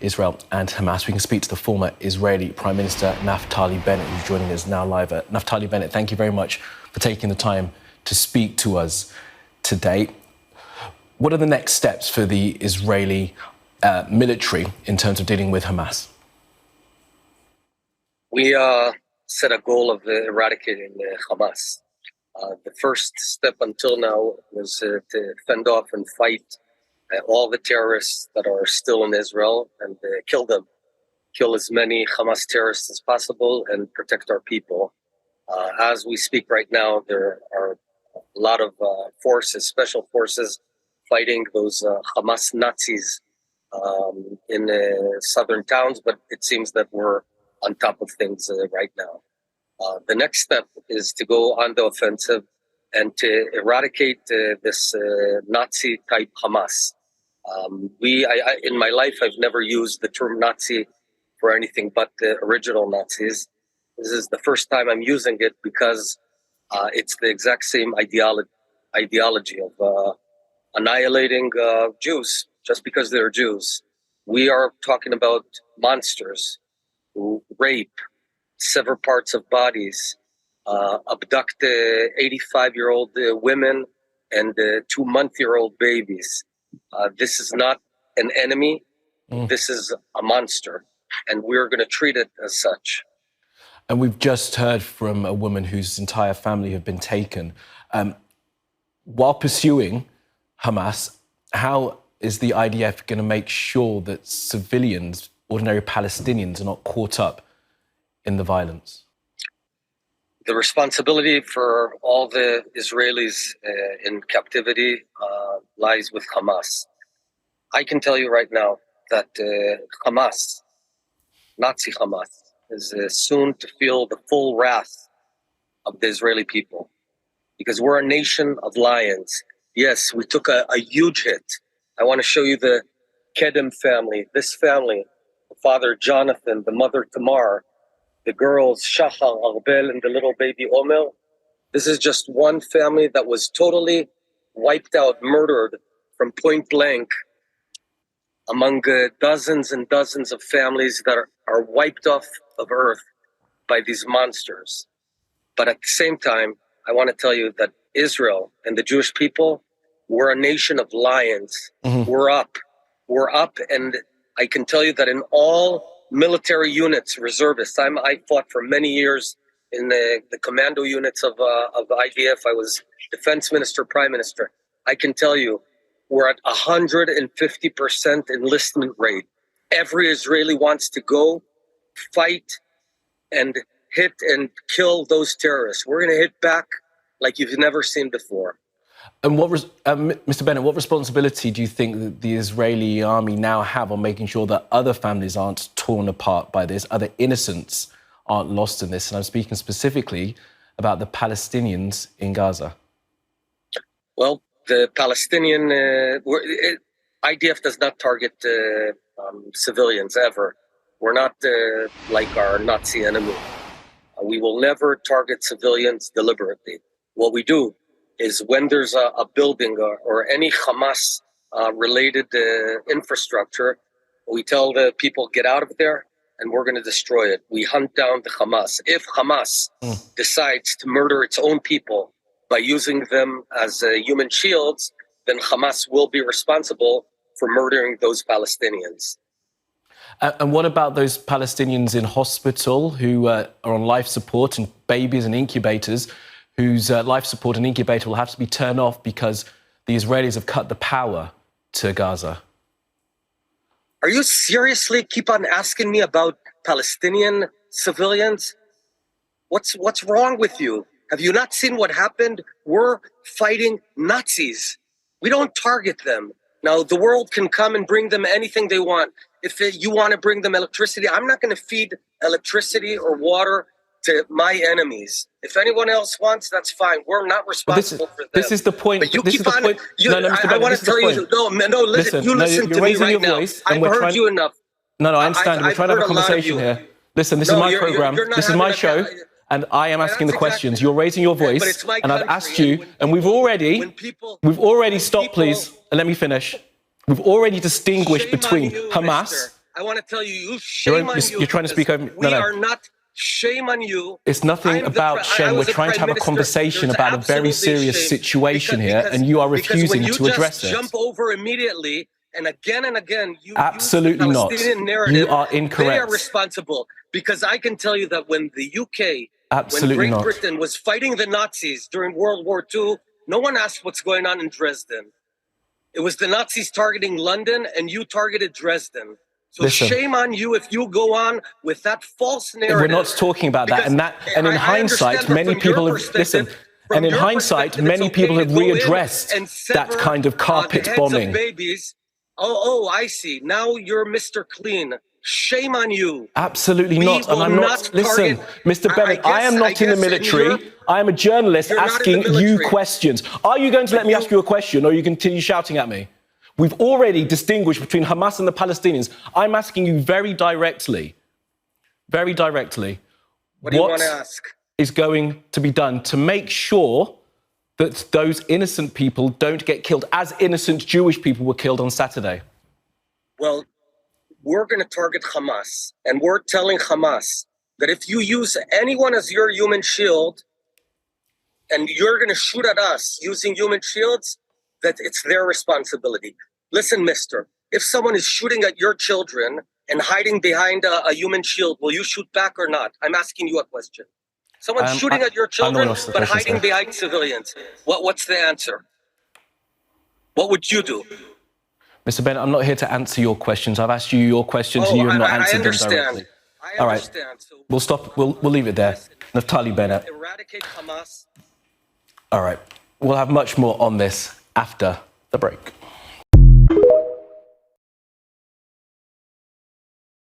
Israel and Hamas. We can speak to the former Israeli Prime Minister Naftali Bennett, who's joining us now live. Naftali Bennett, thank you very much for taking the time to speak to us today. What are the next steps for the Israeli military in terms of dealing with Hamas? We set a goal of eradicating Hamas. The first step until now was to fend off and fight all the terrorists that are still in Israel and kill them. Kill as many Hamas terrorists as possible and protect our people. As we speak right now, there are a lot of forces, special forces, fighting those Hamas Nazis in southern towns, but it seems that we're on top of things right now. The next step is to go on the offensive and to eradicate this Nazi-type Hamas. In my life, I've never used the term Nazi for anything but the original Nazis. This is the first time I'm using it because it's the exact same ideology of annihilating Jews just because they're Jews. We are talking about monsters who rape, sever parts of bodies, abduct 85-year-old women and 2-month-old babies. This is not an enemy. This is a monster, and we're going to treat it as such. And we've just heard from a woman whose entire family have been taken. While pursuing Hamas, how is the IDF going to make sure that civilians, ordinary Palestinians, are not caught up in the violence? The responsibility for all the Israelis in captivity lies with Hamas. I can tell you right now that Hamas, Nazi Hamas, is soon to feel the full wrath of the Israeli people, because we're a nation of lions. Yes, we took a huge hit. I want to show you the Kedem family, this family, the father Jonathan, the mother Tamar, the girls Shachar, Arbel, and the little baby Omer. This is just one family that was totally wiped out, murdered from point blank among dozens and dozens of families that are wiped off of earth by these monsters. But at the same time, I want to tell you that Israel and the Jewish people, we're a nation of lions. We're up, and I can tell you that in all military units, reservists. I fought for many years in the commando units of IDF. I was defense minister, prime minister. I can tell you, we're at 150% enlistment rate. Every Israeli wants to go fight and hit and kill those terrorists. We're going to hit back like you've never seen before. And Mr. Bennett, what responsibility do you think that the Israeli army now have on making sure that other families aren't torn apart by this, other innocents aren't lost in this? And I'm speaking specifically about the Palestinians in Gaza. Well, the Palestinian, IDF does not target civilians ever. We're not like our Nazi enemy. We will never target civilians deliberately. What we do is when there's a building or any Hamas related infrastructure, we tell the people, get out of there and we're going to destroy it. We hunt down the Hamas. If Hamas decides to murder its own people by using them as human shields, then Hamas will be responsible for murdering those Palestinians. And what about those Palestinians in hospital who are on life support, and babies and incubators whose life support and incubator will have to be turned off because the Israelis have cut the power to Gaza? Are you seriously keep on asking me about Palestinian civilians? What's wrong with you? Have you not seen what happened? We're fighting Nazis. We don't target them. Now, the world can come and bring them anything they want. If you want to bring them electricity, I'm not going to feed electricity or water to my enemies. If anyone else wants, that's fine. We're not responsible for them. This is the point. But you this keep is the on. point. I want to tell you. No. Listen. You listen to me right now. I've heard you enough. No, I understand. We're trying to have a conversation here. Listen, this is my program. This is my show. And I am asking the questions. You're raising your voice, and I've asked you, and we've already stopped, please, and let me finish. We've already distinguished between Hamas I want to tell you, shame on you. You're trying to speak over me. We are not. Shame on you. It's nothing about shame. We're trying to have a conversation about a very serious situation here, and you are refusing to address it. When you just jump over immediately and again, you absolutely use the not. Palestinian narrative. You are incorrect. They are responsible, because I can tell you that when the UK, absolutely when Great Britain was fighting the Nazis during World War II, no one asked what's going on in Dresden. It was the Nazis targeting London, and you targeted Dresden. So listen, shame on you if you go on with that false narrative. We're not talking about that. And in hindsight, many people have listened. And in hindsight, many people have readdressed that kind of carpet bombing. Babies. Oh, I see. Now you're Mr. Clean. Shame on you. Absolutely not. And I'm not. Listen, Mr. Bennett, I am not in the military. I am a journalist asking you questions. Are you going to let me ask you a question, or are you continue shouting at me? We've already distinguished between Hamas and the Palestinians. I'm asking you very directly, what do you want to ask? Is going to be done to make sure that those innocent people don't get killed, as innocent Jewish people were killed on Saturday? Well, we're going to target Hamas, and we're telling Hamas that if you use anyone as your human shield, and you're going to shoot at us using human shields, that it's their responsibility. Listen, mister, if someone is shooting at your children and hiding behind a human shield, will you shoot back or not? I'm asking you a question. Someone's shooting at your children, but hiding behind civilians. What's the answer? What would you do? Mr. Bennett, I'm not here to answer your questions. I've asked you your questions and you have not answered them directly. All right. So we'll stop. We'll leave it there. Naftali Bennett. Eradicate Hamas. All right. We'll have much more on this after the break.